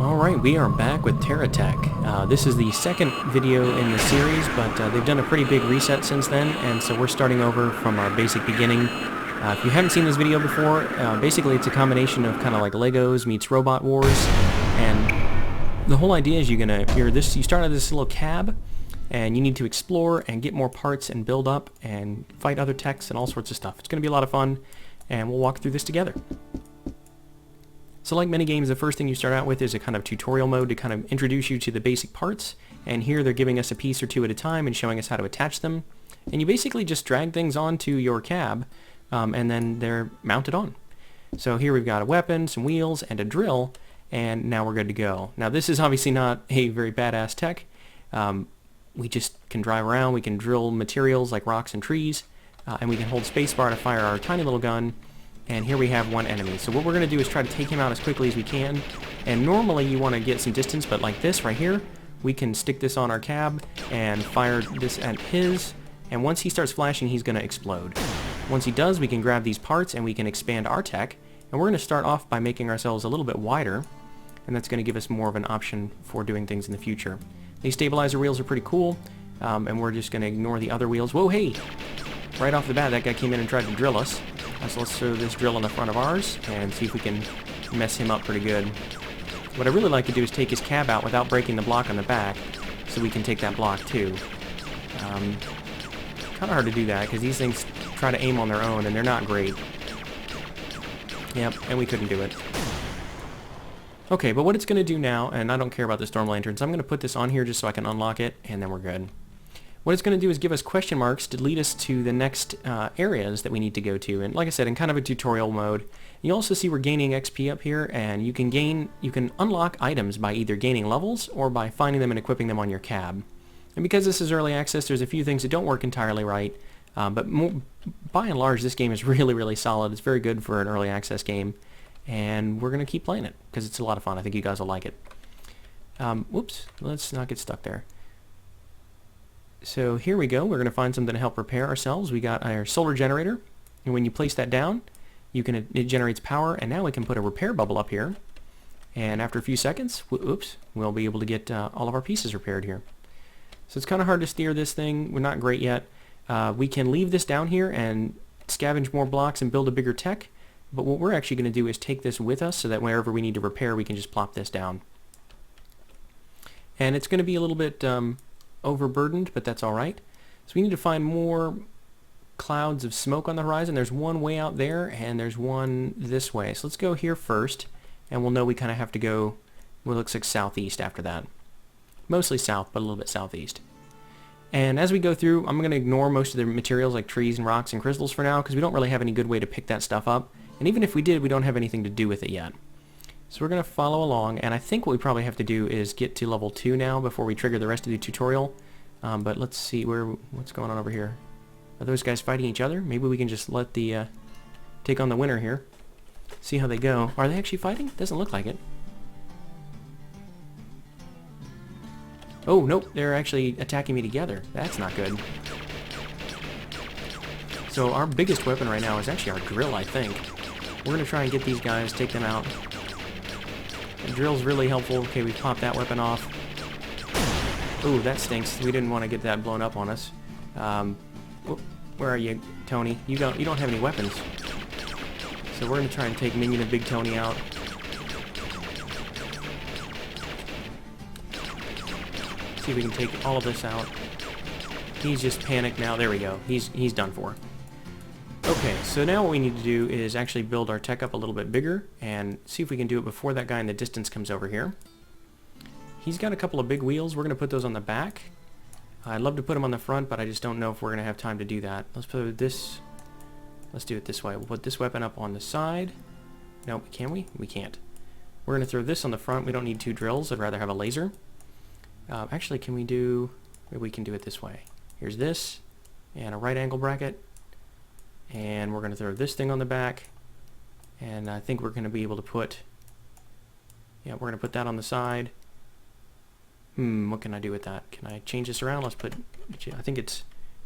Alright, we are back with TerraTech. This is the second video in the series, but they've done a pretty big reset since then, and so we're starting over from our basic beginning. If you haven't seen this video before, basically it's a combination of kind of like Legos meets Robot Wars, and the whole idea is you start at this little cab, and you need to explore and get more parts and build up and fight other techs and all sorts of stuff. It's going to be a lot of fun, and we'll walk through this together. So like many games, the first thing you start out with is a kind of tutorial mode to kind of introduce you to the basic parts, and here they're giving us a piece or two at a time and showing us how to attach them. And you basically just drag things onto your cab, and then they're mounted on. So here we've got a weapon, some wheels, and a drill, and now we're good to go. Now this is obviously not a very badass tech. We just can drive around, we can drill materials like rocks and trees, and we can hold spacebar to fire our tiny little gun. And here we have one enemy. So what we're going to do is try to take him out as quickly as we can. And normally you want to get some distance, but like this right here, we can stick this on our cab and fire this at his. And once he starts flashing, he's going to explode. Once he does, we can grab these parts and we can expand our tech. And we're going to start off by making ourselves a little bit wider. And that's going to give us more of an option for doing things in the future. These stabilizer wheels are pretty cool. And we're just going to ignore the other wheels. Whoa, hey! Right off the bat, that guy came in and tried to drill us. So let's throw this drill on the front of ours and see if we can mess him up pretty good. What I really like to do is take his cab out without breaking the block on the back, so we can take that block too. Kind of hard to do that because these things try to aim on their own and they're not great. Yep, and we couldn't do it. Okay, but what it's going to do now, and I don't care about the storm lanterns, I'm going to put this on here just so I can unlock it, and then we're good. What it's going to do is give us question marks to lead us to the next areas that we need to go to. And like I said, in kind of a tutorial mode. You also see we're gaining XP up here, and you can unlock items by either gaining levels or by finding them and equipping them on your cab. And because this is early access, there's a few things that don't work entirely right. But by and large, this game is really, really solid. It's very good for an early access game. And we're going to keep playing it because it's a lot of fun. I think you guys will like it. Whoops, let's not get stuck there. So here we go. We're going to find something to help repair ourselves. We got our solar generator, and when you place that down, it generates power, and now we can put a repair bubble up here. And after a few seconds, we'll be able to get all of our pieces repaired here. So it's kind of hard to steer this thing. We're not great yet. We can leave this down here and scavenge more blocks and build a bigger tech. But what we're actually going to do is take this with us so that wherever we need to repair, we can just plop this down. And it's going to be a little bit overburdened, but that's alright. So we need to find more clouds of smoke on the horizon. There's one way out there and there's one this way. So let's go here first, and we'll know we kind of have to go, well, it looks like southeast after that. Mostly south, but a little bit southeast. And as we go through, I'm going to ignore most of the materials like trees and rocks and crystals for now because we don't really have any good way to pick that stuff up. And even if we did, we don't have anything to do with it yet. So we're going to follow along, and I think what we probably have to do is get to level 2 now before we trigger the rest of the tutorial. But let's see what's going on over here. Are those guys fighting each other? Maybe we can just let the take on the winner here. See how they go. Are they actually fighting? Doesn't look like it. Oh, nope, they're actually attacking me together. That's not good. So our biggest weapon right now is actually our drill, I think. We're going to try and get these guys, take them out. The drill's really helpful. Okay, we popped that weapon off. Ooh, that stinks. We didn't want to get that blown up on us. Where are you, Tony? You don't have any weapons. So we're going to try and take Minion and Big Tony out. See if we can take all of this out. He's just panicked now. There we go. He's done for. Okay, so now what we need to do is actually build our tech up a little bit bigger and see if we can do it before that guy in the distance comes over here. He's got a couple of big wheels. We're going to put those on the back. I'd love to put them on the front, but I just don't know if we're going to have time to do that. Let's do it this way. We'll put this weapon up on the side. No, can we? We can't. We're going to throw this on the front. We don't need 2 drills. I'd rather have a laser. Actually, maybe we can do it this way. Here's this, and a right angle bracket. And we're going to throw this thing on the back, and I think we're going to be able to put, we're going to put that on the side. What can I do with that? Can I change this around? Let's put, I think it's,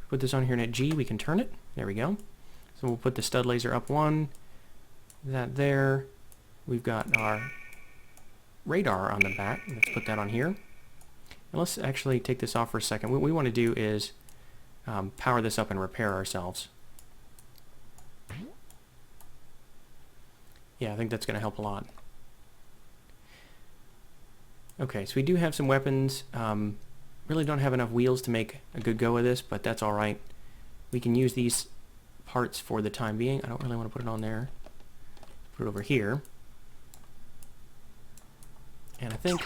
put this on here and at G, we can turn it. There we go. So we'll put the stud laser up one, that there. We've got our radar on the back. Let's put that on here. And let's actually take this off for a second. What we want to do is power this up and repair ourselves. Yeah, I think that's going to help a lot. Okay, so we do have some weapons. Really don't have enough wheels to make a good go of this, but that's alright. We can use these parts for the time being. I don't really want to put it on there. Put it over here. And I think,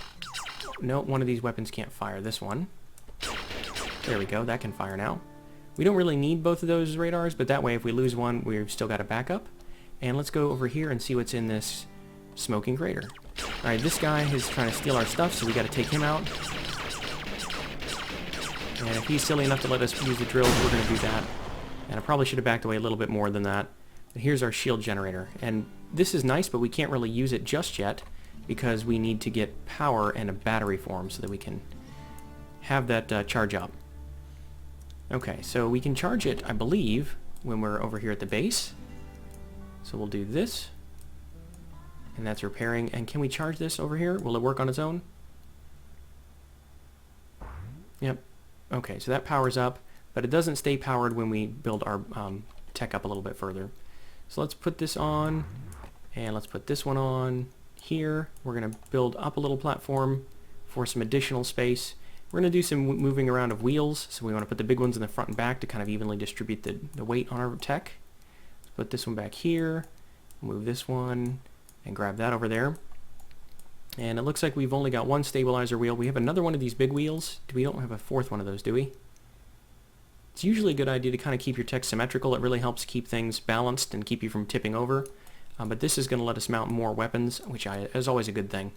no, one of these weapons can't fire. This one. There we go, that can fire now. We don't really need both of those radars, but that way if we lose one, we've still got a backup. And let's go over here and see what's in this smoking crater. Alright, this guy is trying to steal our stuff, so we got to take him out. And if he's silly enough to let us use the drills, we're going to do that. And I probably should have backed away a little bit more than that. But here's our shield generator. And this is nice, but we can't really use it just yet because we need to get power and a battery form so that we can have that charge up. Okay, so we can charge it, I believe, when we're over here at the base. So we'll do this. And that's repairing. And can we charge this over here? Will it work on its own? Yep. Okay, so that powers up, but it doesn't stay powered when we build our tech up a little bit further. So let's put this on, and let's put this one on here. We're going to build up a little platform for some additional space. We're going to do some moving around of wheels, so we want to put the big ones in the front and back to kind of evenly distribute the weight on our tech. Let's put this one back here, move this one, and grab that over there. And it looks like we've only got one stabilizer wheel. We have another one of these big wheels. We don't have a fourth one of those, do we? It's usually a good idea to kind of keep your tech symmetrical. It really helps keep things balanced and keep you from tipping over. But this is going to let us mount more weapons, which is always a good thing.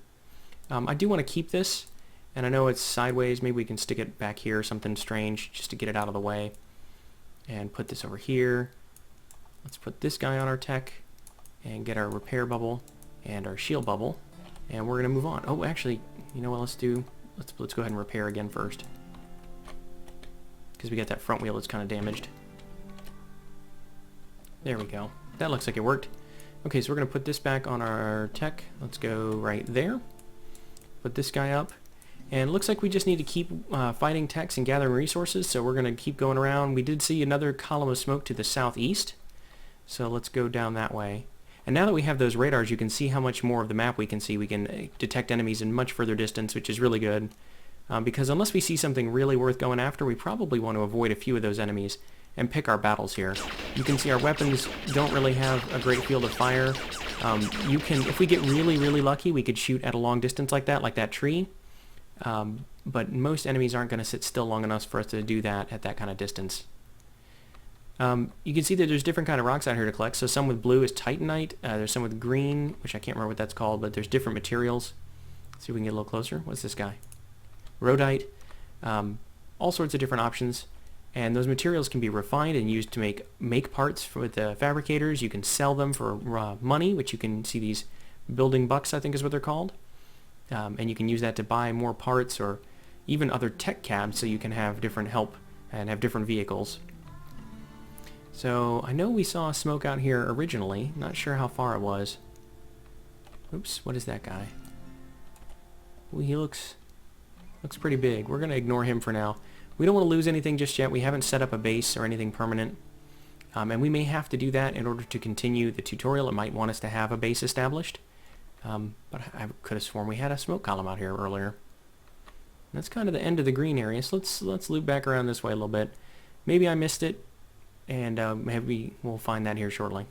I do want to keep this, and I know it's sideways. Maybe we can stick it back here, something strange, just to get it out of the way. And put this over here. Let's put this guy on our tech and get our repair bubble and our shield bubble. And we're going to move on. Oh, actually, you know what, let's go ahead and repair again first. Because we got that front wheel that's kind of damaged. There we go. That looks like it worked. Okay, so we're going to put this back on our tech. Let's go right there. Put this guy up. And it looks like we just need to keep fighting techs and gathering resources, so we're going to keep going around. We did see another column of smoke to the southeast. So let's go down that way. And now that we have those radars, you can see how much more of the map we can see. We can detect enemies in much further distance, which is really good. Because unless we see something really worth going after, we probably want to avoid a few of those enemies and pick our battles here. You can see our weapons don't really have a great field of fire. If we get really, really lucky, we could shoot at a long distance like that tree. But most enemies aren't going to sit still long enough for us to do that at that kind of distance. You can see that there's different kind of rocks out here to collect. So some with blue is titanite. There's some with green, which I can't remember what that's called, but there's different materials. Let's see if we can get a little closer. What's this guy? Rhodite. All sorts of different options. And those materials can be refined and used to make parts for the fabricators. You can sell them for money, which you can see these building bucks, I think is what they're called. And you can use that to buy more parts or even other tech cabs so you can have different help and have different vehicles. So I know we saw smoke out here originally. Not sure how far it was. Oops, what is that guy? Ooh, he looks pretty big. We're going to ignore him for now. We don't want to lose anything just yet. We haven't set up a base or anything permanent. And we may have to do that in order to continue the tutorial. It might want us to have a base established. But I could have sworn we had a smoke column out here earlier. And that's kind of the end of the green area. So let's loop back around this way a little bit. Maybe I missed it. And maybe we'll find that here shortly.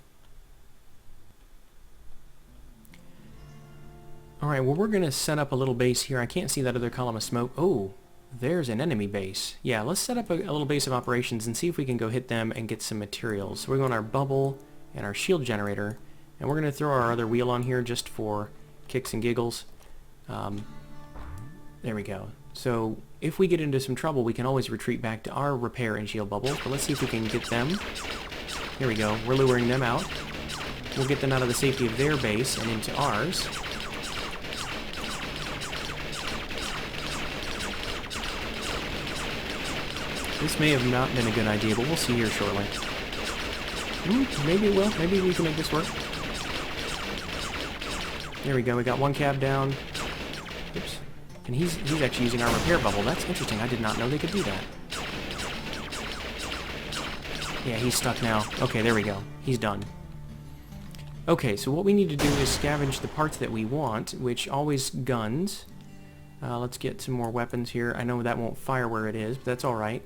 Alright, well we're going to set up a little base here. I can't see that other column of smoke. Oh, there's an enemy base. Yeah, let's set up a little base of operations and see if we can go hit them and get some materials. So we're going to our bubble and our shield generator. And we're going to throw our other wheel on here just for kicks and giggles. There we go. So if we get into some trouble, we can always retreat back to our repair and shield bubbles. But let's see if we can get them. Here we go. We're luring them out. We'll get them out of the safety of their base and into ours. This may have not been a good idea, but we'll see here shortly. Maybe it will. Maybe we can make this work. There we go. We got one cab down. And he's actually using our repair bubble. That's interesting. I did not know they could do that. Yeah, he's stuck now. Okay, there we go. He's done. Okay, so what we need to do is scavenge the parts that we want, which always guns. Let's get some more weapons here. I know that won't fire where it is, but that's alright.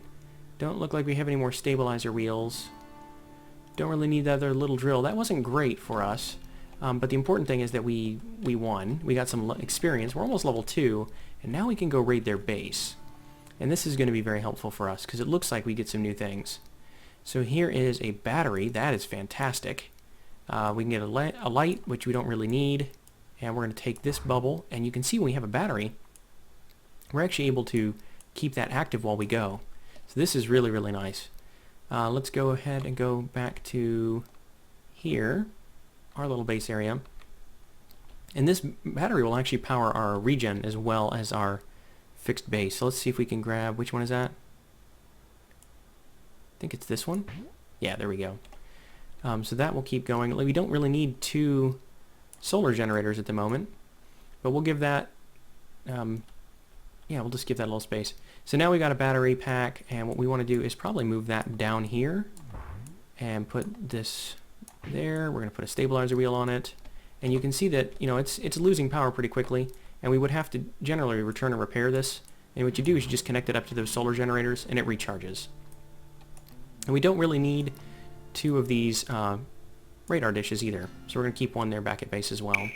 Don't look like we have any more stabilizer wheels. Don't really need that other little drill. That wasn't great for us, but the important thing is that we won. We got some experience. We're almost level 2, and now we can go raid their base. And this is going to be very helpful for us, because it looks like we get some new things. So here is a battery. That is fantastic. We can get a light, which we don't really need. And we're going to take this bubble, and you can see when we have a battery, we're actually able to keep that active while we go. So this is really, really nice. Let's go ahead and go back to here, our little base area. And this battery will actually power our regen as well as our fixed base. So let's see if we can grab, which one is that? I think it's this one. Yeah, there we go. So that will keep going. We don't really need 2 solar generators at the moment, but we'll give that, yeah, we'll just give that a little space. So now we got a battery pack, and what we want to do is probably move that down here and put this there. We're going to put a stabilizer wheel on it, and you can see that, you know, it's losing power pretty quickly, and we would have to generally return and repair this. And what you do is you just connect it up to those solar generators, and it recharges. And we don't really need 2 of these radar dishes either, so we're going to keep one there back at base as well.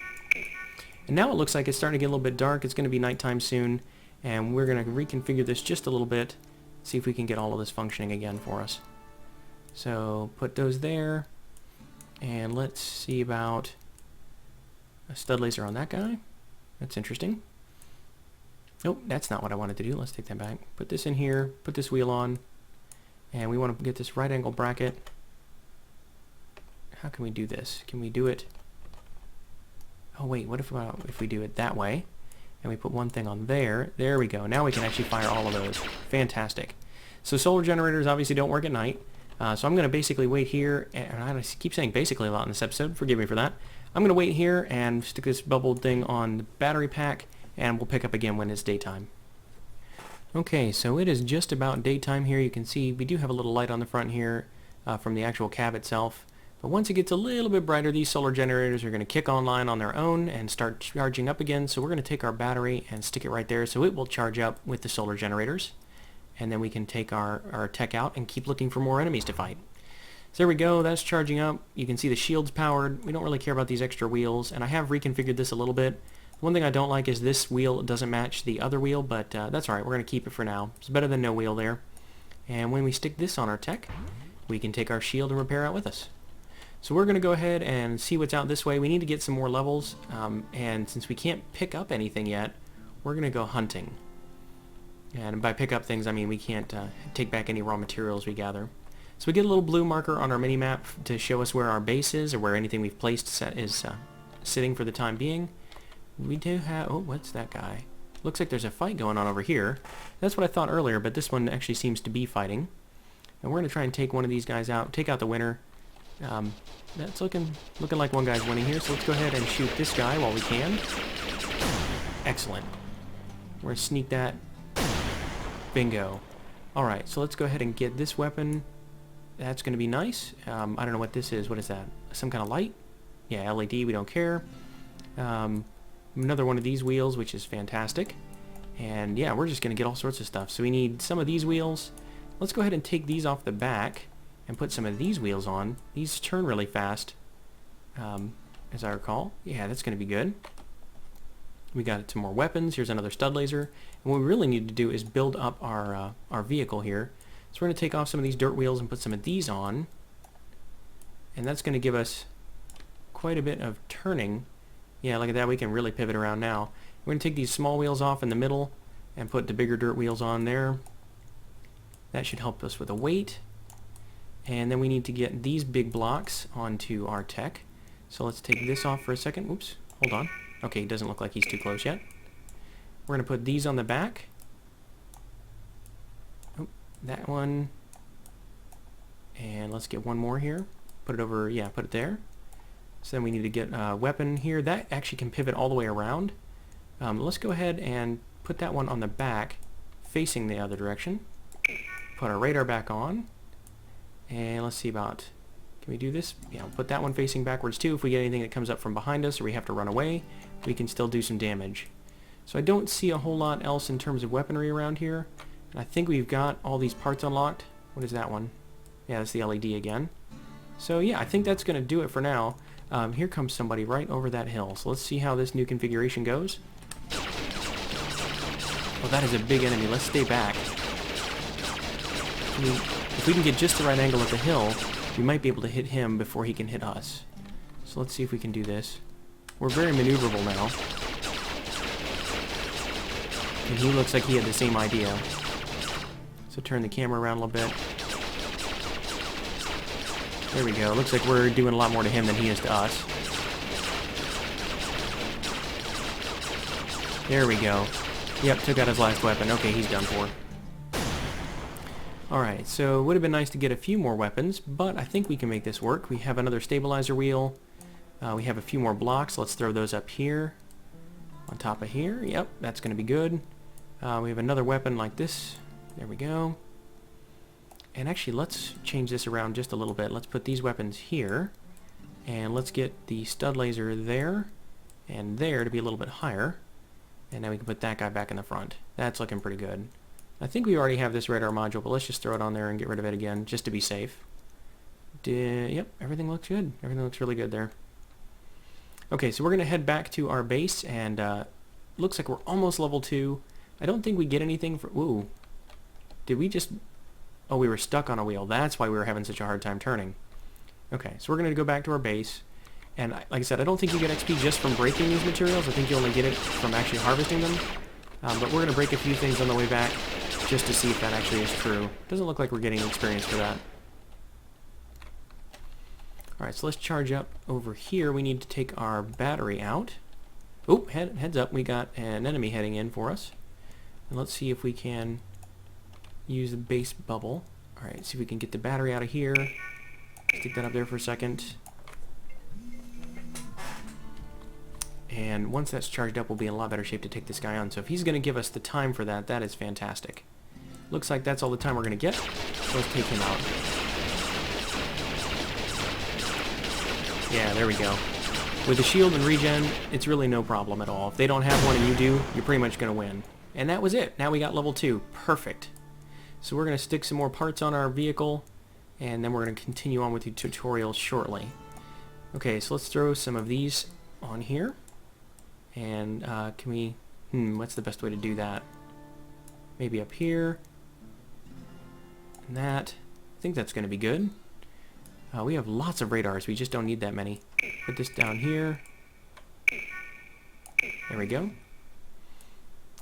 And now it looks like it's starting to get a little bit dark. It's going to be nighttime soon, and we're going to reconfigure this just a little bit, see if we can get all of this functioning again for us. So put those there, and let's see about a stud laser on that guy. That's interesting. Nope, that's not what I wanted to do. Let's take that back. Put this in here, put this wheel on, and we want to get this right angle bracket. How can we do this? Can we do it? Oh wait, what if we do it that way, and we put one thing on there? There we go. Now we can actually fire all of those. Fantastic. So solar generators obviously don't work at night, so I'm going to basically wait here, and I keep saying basically a lot in this episode. Forgive me for that. I'm going to wait here and stick this bubble thing on the battery pack, and we'll pick up again when it's daytime. Okay, so it is just about daytime here. You can see we do have a little light on the front here from the actual cab itself. But once it gets a little bit brighter, these solar generators are going to kick online on their own and start charging up again. So we're going to take our battery and stick it right there so it will charge up with the solar generators. And then we can take our tech out and keep looking for more enemies to fight. So there we go, that's charging up. You can see the shield's powered. We don't really care about these extra wheels, and I have reconfigured this a little bit. One thing I don't like is this wheel doesn't match the other wheel, but that's alright, we're going to keep it for now. It's better than no wheel there. And when we stick this on our tech, we can take our shield and repair out with us. So we're going to go ahead and see what's out this way. We need to get some more levels, and since we can't pick up anything yet, we're going to go hunting. And by pick up things, I mean we can't take back any raw materials we gather. So we get a little blue marker on our mini-map to show us where our base is, or where anything we've placed is sitting for the time being. We do have... oh, what's that guy? Looks like there's a fight going on over here. That's what I thought earlier, but this one actually seems to be fighting. And we're going to try and take one of these guys out, take out the winner. That's looking like one guy's winning here, so let's go ahead and shoot this guy while we can. Excellent. We're going to sneak that. Bingo. Alright, so let's go ahead and get this weapon. That's going to be nice. I don't know what this is. What is that? Some kind of light? Yeah, LED, we don't care. Another one of these wheels, which is fantastic. And yeah, we're just going to get all sorts of stuff. So we need some of these wheels. Let's go ahead and take these off the back and put some of these wheels on. These turn really fast, as I recall. Yeah, that's going to be good. We got some more weapons. Here's another stud laser. And what we really need to do is build up our vehicle here. So we're going to take off some of these dirt wheels and put some of these on. And that's going to give us quite a bit of turning. Yeah, look at that. We can really pivot around now. We're going to take these small wheels off in the middle and put the bigger dirt wheels on there. That should help us with the weight. And then we need to get these big blocks onto our tech. So let's take this off for a second. Oops, hold on. Okay, it doesn't look like he's too close yet. We're going to put these on the back. Oh, that one. And let's get one more here. Put it over, yeah, put it there. So then we need to get a weapon here. That actually can pivot all the way around. Let's go ahead and put that one on the back, facing the other direction. Put our radar back on. And let's see about... Can we do this? Yeah, we'll put that one facing backwards too. If we get anything that comes up from behind us or we have to run away, we can still do some damage. So I don't see a whole lot else in terms of weaponry around here. And I think we've got all these parts unlocked. What is that one? Yeah, that's the LED again. So yeah, I think that's going to do it for now. Here comes somebody right over that hill. So let's see how this new configuration goes. Oh, that is a big enemy. Let's stay back. If we can get just the right angle at the hill, we might be able to hit him before he can hit us. So let's see if we can do this. We're very maneuverable now. And he looks like he had the same idea. So turn the camera around a little bit. There we go. Looks like we're doing a lot more to him than he is to us. There we go. Yep, took out his last weapon. Okay, he's done for. Alright, so it would have been nice to get a few more weapons, but I think we can make this work. We have another stabilizer wheel. We have a few more blocks. Let's throw those up here. On top of here. Yep, that's going to be good. We have another weapon like this. There we go. And actually, let's change this around just a little bit. Let's put these weapons here. And let's get the stud laser there and there to be a little bit higher. And now we can put that guy back in the front. That's looking pretty good. I think we already have this radar module, but let's just throw it on there and get rid of it again, just to be safe. Yep, everything looks good. Everything looks really good there. Okay, so we're going to head back to our base, and looks like we're almost level 2. I don't think we get anything for... Ooh. Did we just... Oh, we were stuck on a wheel. That's why we were having such a hard time turning. Okay, so we're going to go back to our base. And like I said, I don't think you get XP just from breaking these materials. I think you only get it from actually harvesting them. But we're going to break a few things on the way back just to see if that actually is true. Doesn't look like we're getting experience for that. Alright, so let's charge up over here. We need to take our battery out. Oh, heads up. We got an enemy heading in for us. And let's see if we can use the base bubble. Alright, see if we can get the battery out of here. Stick that up there for a second. And once that's charged up, we'll be in a lot better shape to take this guy on. So if he's going to give us the time for that, that is fantastic. Looks like that's all the time we're going to get. So let's take him out. Yeah, there we go. With the shield and regen, it's really no problem at all. If they don't have one and you do, you're pretty much going to win. And that was it. Now we got level 2. Perfect. So we're going to stick some more parts on our vehicle, and then we're going to continue on with the tutorial shortly. Okay, so let's throw some of these on here. And can we... what's the best way to do that? Maybe up here. And that. I think that's going to be good. We have lots of radars. We just don't need that many. Put this down here. There we go.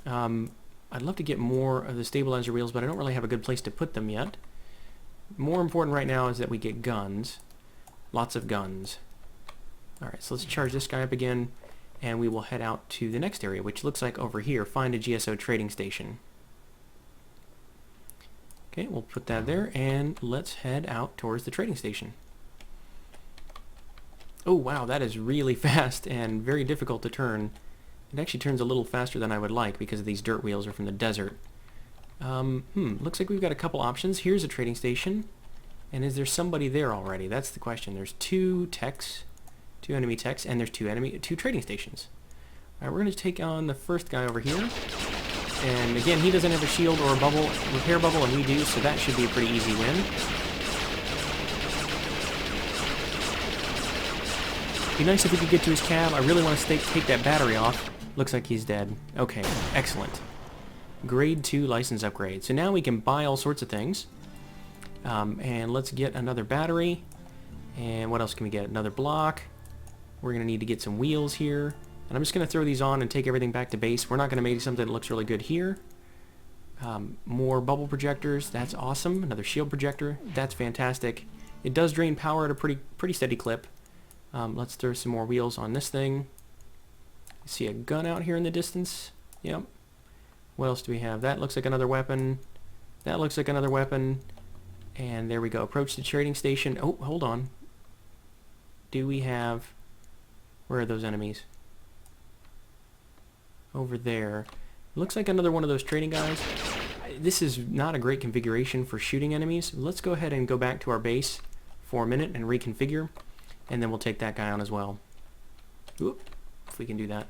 I'd love to get more of the stabilizer wheels, but I don't really have a good place to put them yet. More important right now is that we get guns. Lots of guns. Alright, so let's charge this guy up again, and we will head out to the next area, which looks like over here. Find a GSO trading station. Okay, we'll put that there, and let's head out towards the trading station. Oh wow, that is really fast and very difficult to turn. It actually turns a little faster than I would like because these dirt wheels are from the desert. Looks like we've got a couple options. Here's a trading station. And is there somebody there already? That's the question. There's two enemy techs, and there's two trading stations. Alright, we're going to take on the first guy over here. And again, he doesn't have a shield or a bubble, repair bubble, and we do, so that should be a pretty easy win. Be nice if we could get to his cab. I really want to take that battery off. Looks like he's dead. Okay, excellent. Grade 2 license upgrade. So now we can buy all sorts of things. And let's get another battery. And what else can we get? Another block. We're going to need to get some wheels here. And I'm just going to throw these on and take everything back to base. We're not going to make something that looks really good here. More bubble projectors. That's awesome. Another shield projector. That's fantastic. It does drain power at a pretty steady clip. Let's throw some more wheels on this thing. See a gun out here in the distance. Yep. What else do we have? That looks like another weapon. That looks like another weapon. And there we go. Approach the trading station. Oh, hold on. Do we have... Where are those enemies? Over there. Looks like another one of those trading guys. This is not a great configuration for shooting enemies. Let's go ahead and go back to our base for a minute and reconfigure, and then we'll take that guy on as well. Oop, if we can do that.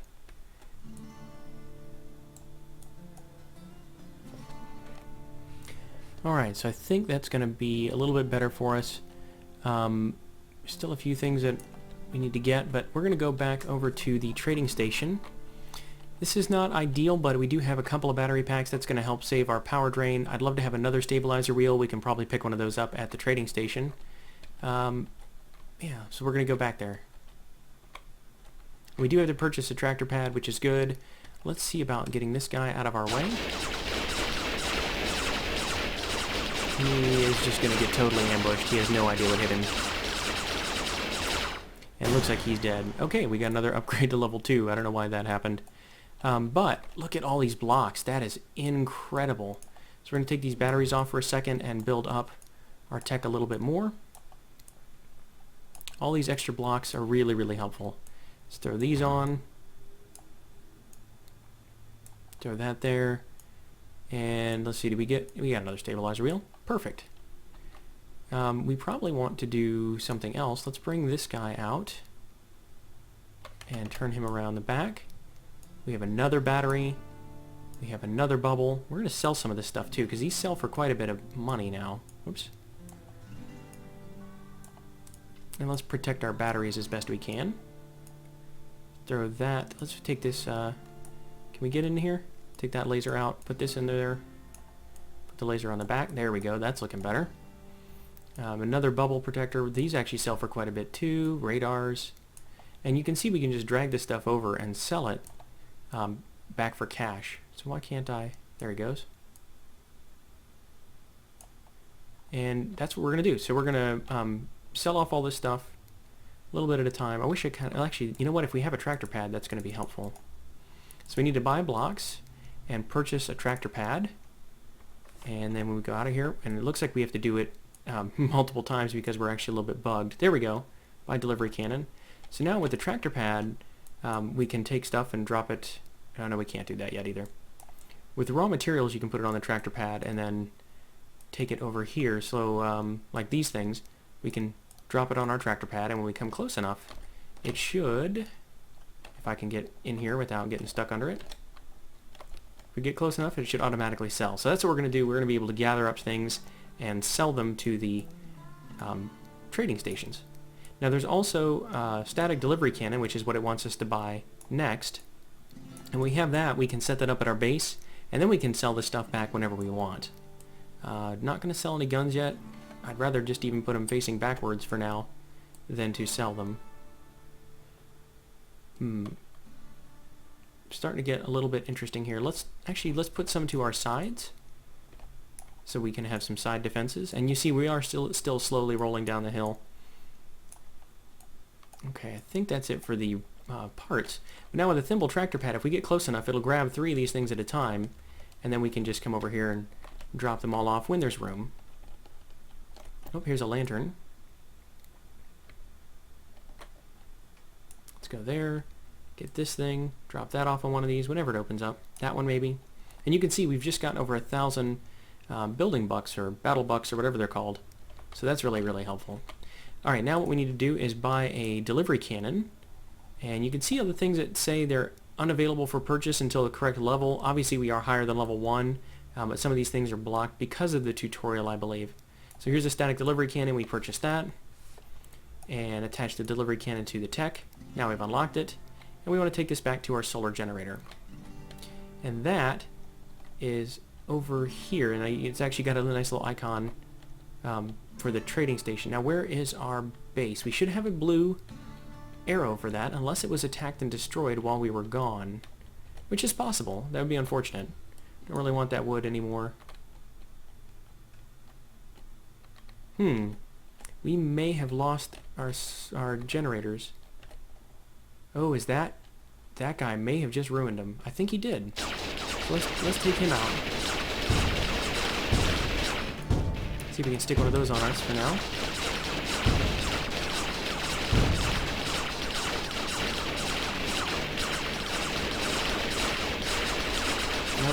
Alright, so I think that's going to be a little bit better for us. Still a few things that we need to get, but we're going to go back over to the trading station. This is not ideal, but we do have a couple of battery packs that's going to help save our power drain. I'd love to have another stabilizer wheel. We can probably pick one of those up at the trading station. Yeah, so we're going to go back there. We do have to purchase a tractor pad, which is good. Let's see about getting this guy out of our way. He is just going to get totally ambushed. He has no idea what hit him. And it looks like he's dead. Okay, we got another upgrade to level 2. I don't know why that happened. But look at all these blocks. That is incredible. So we're going to take these batteries off for a second and build up our tech a little bit more. All these extra blocks are really, really helpful. Let's throw these on. Throw that there. And let's see, we got another stabilizer wheel. Perfect. We probably want to do something else. Let's bring this guy out and turn him around the back. We have another battery. We have another bubble. We're going to sell some of this stuff too, because these sell for quite a bit of money now. Oops. And let's protect our batteries as best we can. Throw that. Let's take this. Can we get in here? Take that laser out. Put this in there. Put the laser on the back. There we go. That's looking better. Another bubble protector. These actually sell for quite a bit too. Radars. And you can see we can just drag this stuff over and sell it back for cash. So why can't I? There he goes. And that's what we're going to do. So we're going to sell off all this stuff a little bit at a time. I wish I kind of... Actually, you know what? If we have a tractor pad, that's going to be helpful. So we need to buy blocks and purchase a tractor pad. And then when we go out of here, and it looks like we have to do it multiple times because we're actually a little bit bugged. There we go. Buy delivery cannon. So now with the tractor pad, we can take stuff and drop it. Oh no, we can't do that yet either. With the raw materials, you can put it on the tractor pad and then take it over here. So like these things, we can drop it on our tractor pad, and when we come close enough, it should, if I can get in here without getting stuck under it, if we get close enough, it should automatically sell. So that's what we're going to do. We're going to be able to gather up things and sell them to the trading stations. Now there's also static delivery cannon, which is what it wants us to buy next. And we have that. We can set that up at our base, and then we can sell this stuff back whenever we want. Not going to sell any guns yet. I'd rather just even put them facing backwards for now than to sell them. Starting to get a little bit interesting here. Let's put some to our sides so we can have some side defenses. And you see we are still slowly rolling down the hill. Okay, I think that's it for the parts. But now with the thimble tractor pad, if we get close enough, it'll grab 3 of these things at a time, and then we can just come over here and drop them all off when there's room. Oh, here's a lantern. Let's go there, get this thing, drop that off on one of these whenever it opens up. That one maybe. And you can see we've just gotten over 1,000 building bucks or battle bucks or whatever they're called. So that's really, really helpful. Alright, now what we need to do is buy a delivery cannon. And you can see all the things that say they're unavailable for purchase until the correct level. Obviously we are higher than level 1, but some of these things are blocked because of the tutorial, I believe. So here's a static delivery cannon. We purchased that and attach the delivery cannon to the tech. Now we've unlocked it, and we want to take this back to our solar generator. And that is over here, and it's actually got a nice little icon for the trading station. Now where is our base? We should have a blue arrow for that, unless it was attacked and destroyed while we were gone, which is possible. That would be unfortunate. Don't really want that wood anymore. We may have lost our generators. Oh, is that guy may have just ruined them. I think he did. So let's take him out. See if we can stick one of those on us for now.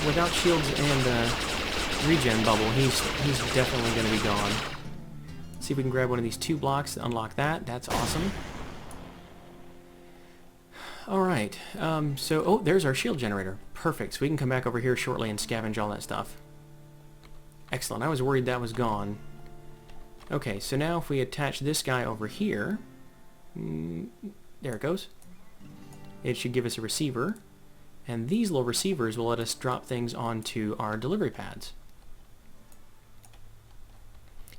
without shields and regen bubble, he's definitely going to be gone. Let's see if we can grab one of these 2 blocks to unlock that. That's awesome. Alright, oh, there's our shield generator. Perfect, so we can come back over here shortly and scavenge all that stuff. Excellent, I was worried that was gone. Okay, so now if we attach this guy over here, there it goes. It should give us a receiver, and these little receivers will let us drop things onto our delivery pads.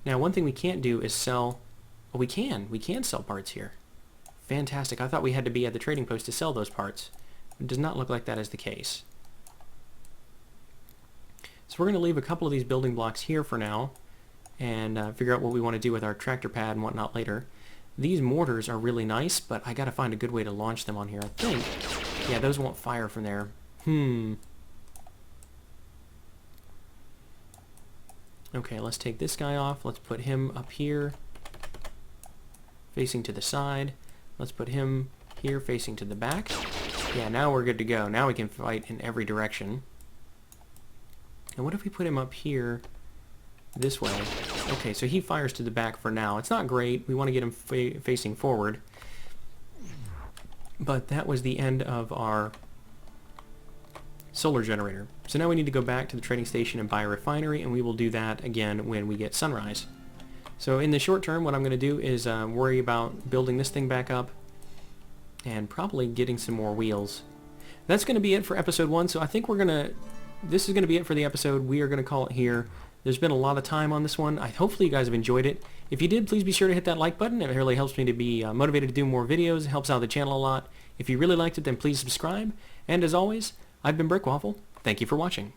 Now, one thing we can't do is sell... Well, we can sell parts here. Fantastic. I thought we had to be at the trading post to sell those parts. It does not look like that is the case. So we're going to leave a couple of these building blocks here for now and figure out what we want to do with our tractor pad and whatnot later. These mortars are really nice, but I got to find a good way to launch them on here, I think. Yeah, those won't fire from there. Okay, let's take this guy off. Let's put him up here, facing to the side. Let's put him here, facing to the back. Yeah, now we're good to go. Now we can fight in every direction. And what if we put him up here this way? Okay, so he fires to the back for now. It's not great. We want to get him facing forward. But that was the end of our solar generator. So now we need to go back to the trading station and buy a refinery, and we will do that again when we get sunrise. So in the short term, what I'm going to do is worry about building this thing back up and probably getting some more wheels. That's going to be it for episode 1, so I think this is going to be it for the episode. We are going to call it here. There's been a lot of time on this one. Hopefully you guys have enjoyed it. If you did, please be sure to hit that like button. It really helps me to be motivated to do more videos. It helps out the channel a lot. If you really liked it, then please subscribe. And as always, I've been Brickwaffle. Thank you for watching.